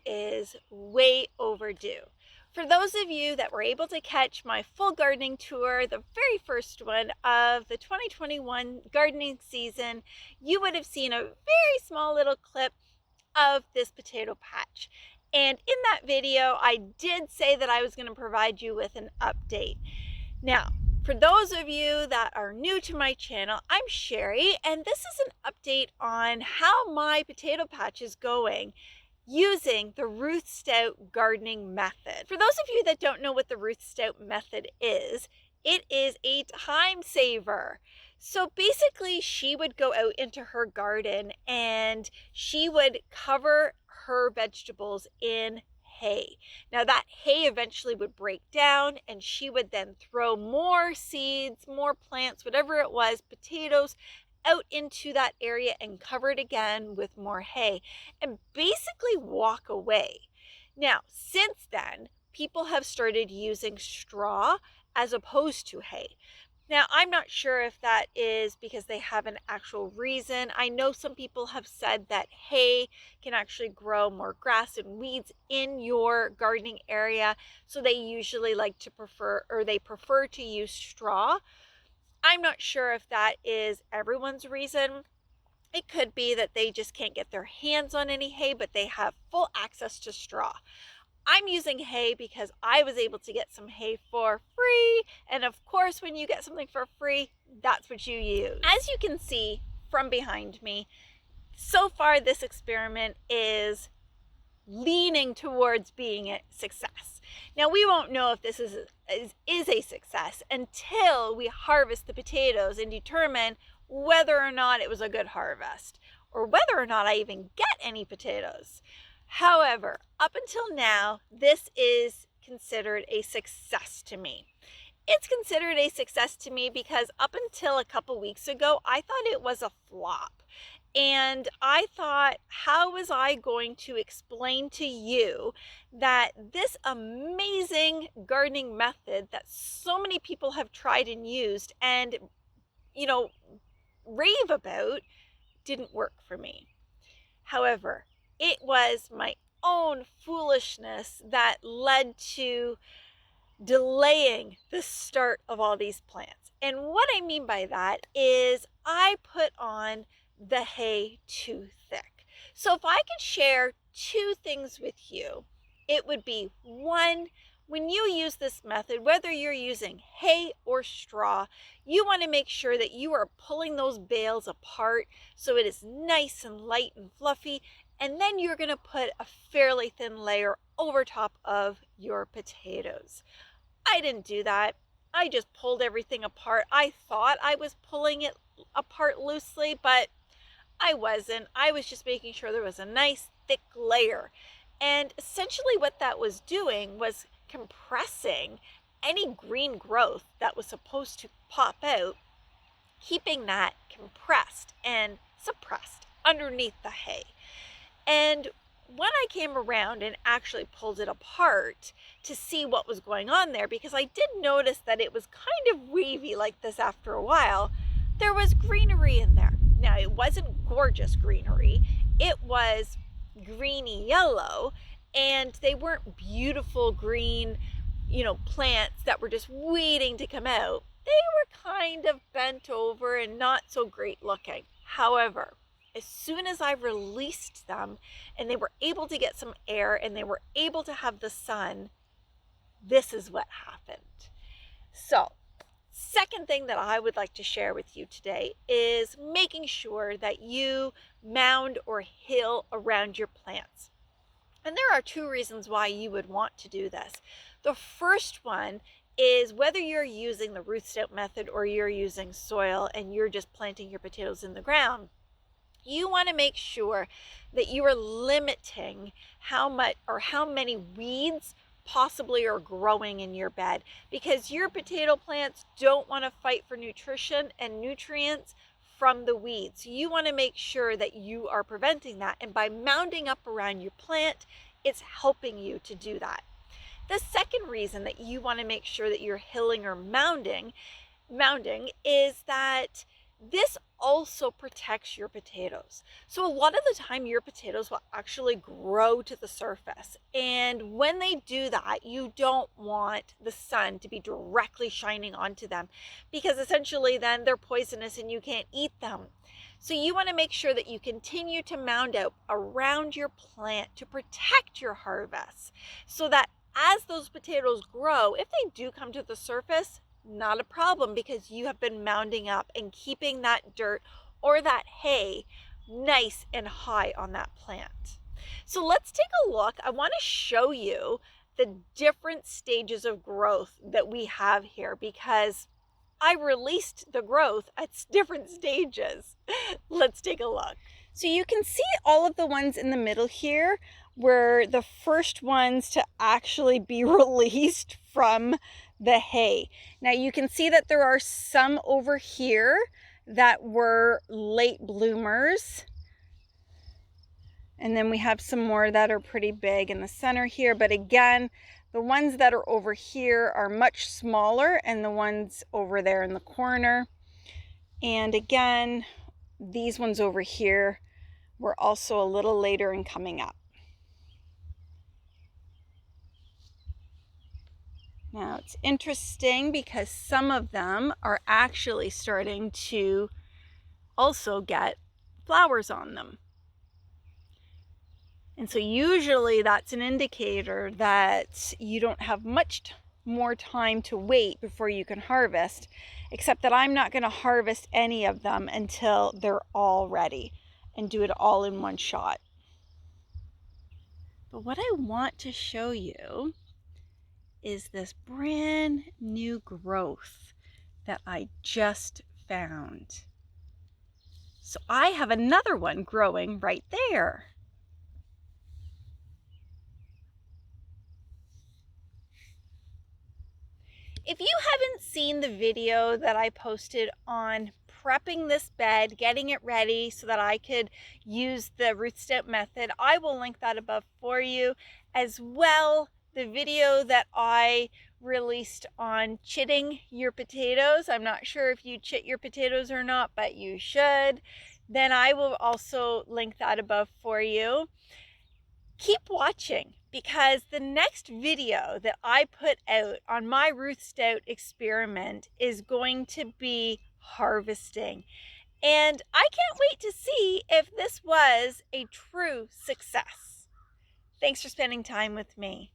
is way overdue. For those of you that were able to catch my full gardening tour, the very first one of the 2021 gardening season, you would have seen a very small little clip of this potato patch. And in that video, I did say that I was going to provide you with an update. Now, for those of you that are new to my channel, I'm Sherry, and this is an update on how my potato patch is going using the Ruth Stout gardening method. For those of you that don't know what the Ruth Stout method is, it is a time saver. So basically, she would go out into her garden and she would cover her vegetables in hay. Now that hay eventually would break down and she would then throw more seeds, more plants, whatever it was, potatoes, out into that area and cover it again with more hay and basically walk away. Now, since then, people have started using straw as opposed to hay. Now, I'm not sure if that is because they have an actual reason. I know some people have said that hay can actually grow more grass and weeds in your gardening area, so they usually like to prefer to use straw. I'm not sure if that is everyone's reason. It could be that they just can't get their hands on any hay, but they have full access to straw. I'm using hay because I was able to get some hay for free. And of course, when you get something for free, that's what you use. As you can see from behind me, so far this experiment is leaning towards being a success. Now, we won't know if this is a success until we harvest the potatoes and determine whether or not it was a good harvest or whether or not I even get any potatoes. However, up until now, this is considered a success to me. It's considered a success to me because up until a couple weeks ago, I thought it was a flop. And I thought, how was I going to explain to you that this amazing gardening method that so many people have tried and used and, rave about didn't work for me? However, it was my own foolishness that led to delaying the start of all these plants. And what I mean by that is I put on the hay too thick. So if I could share two things with you, it would be one, when you use this method, whether you're using hay or straw, you want to make sure that you are pulling those bales apart so it is nice and light and fluffy, and then you're going to put a fairly thin layer over top of your potatoes. I didn't do that. I just pulled everything apart. I thought I was pulling it apart loosely, but I wasn't. I was just making sure there was a nice thick layer. And essentially what that was doing was compressing any green growth that was supposed to pop out, keeping that compressed and suppressed underneath the hay. And when I came around and actually pulled it apart to see what was going on there, because I did notice that it was kind of wavy like this after a while, there was greenery in there. Now, it wasn't gorgeous greenery. It was greeny yellow, and they weren't beautiful green, plants that were just waiting to come out. They were kind of bent over and not so great looking. However, as soon as I released them and they were able to get some air and they were able to have the sun, this is what happened. So, second thing that I would like to share with you today is making sure that you mound or hill around your plants. And there are two reasons why you would want to do this. The first one is whether you're using the Ruth Stout method or you're using soil and you're just planting your potatoes in the ground, you want to make sure that you are limiting how much or how many weeds possibly are growing in your bed, because your potato plants don't want to fight for nutrition and nutrients from the weeds. You want to make sure that you are preventing that, and by mounding up around your plant, it's helping you to do that. The second reason that you want to make sure that you're hilling or mounding is that This also protects your potatoes. So a lot of the time your potatoes will actually grow to the surface. And when they do that, you don't want the sun to be directly shining onto them, because essentially then they're poisonous and you can't eat them. So you want to make sure that you continue to mound out around your plant to protect your harvest, so that as those potatoes grow, if they do come to the surface, not a problem, because you have been mounding up and keeping that dirt or that hay nice and high on that plant. So let's take a look. I want to show you the different stages of growth that we have here, because I released the growth at different stages. Let's take a look. So you can see all of the ones in the middle here were the first ones to actually be released from the hay. Now you can see that there are some over here that were late bloomers. And then we have some more that are pretty big in the center here. But again, the ones that are over here are much smaller, and the ones over there in the corner. And again, these ones over here were also a little later in coming up. Now it's interesting because some of them are actually starting to also get flowers on them. And so usually that's an indicator that you don't have much more time to wait before you can harvest, except that I'm not going to harvest any of them until they're all ready and do it all in one shot. But what I want to show you is this brand new growth that I just found. So I have another one growing right there. If you haven't seen the video that I posted on prepping this bed, getting it ready so that I could use the Ruth Stout method, I will link that above for you. As well, the video that I released on chitting your potatoes. I'm not sure if you chit your potatoes or not, but you should. Then I will also link that above for you. Keep watching, because the next video that I put out on my Ruth Stout experiment is going to be harvesting. And I can't wait to see if this was a true success. Thanks for spending time with me.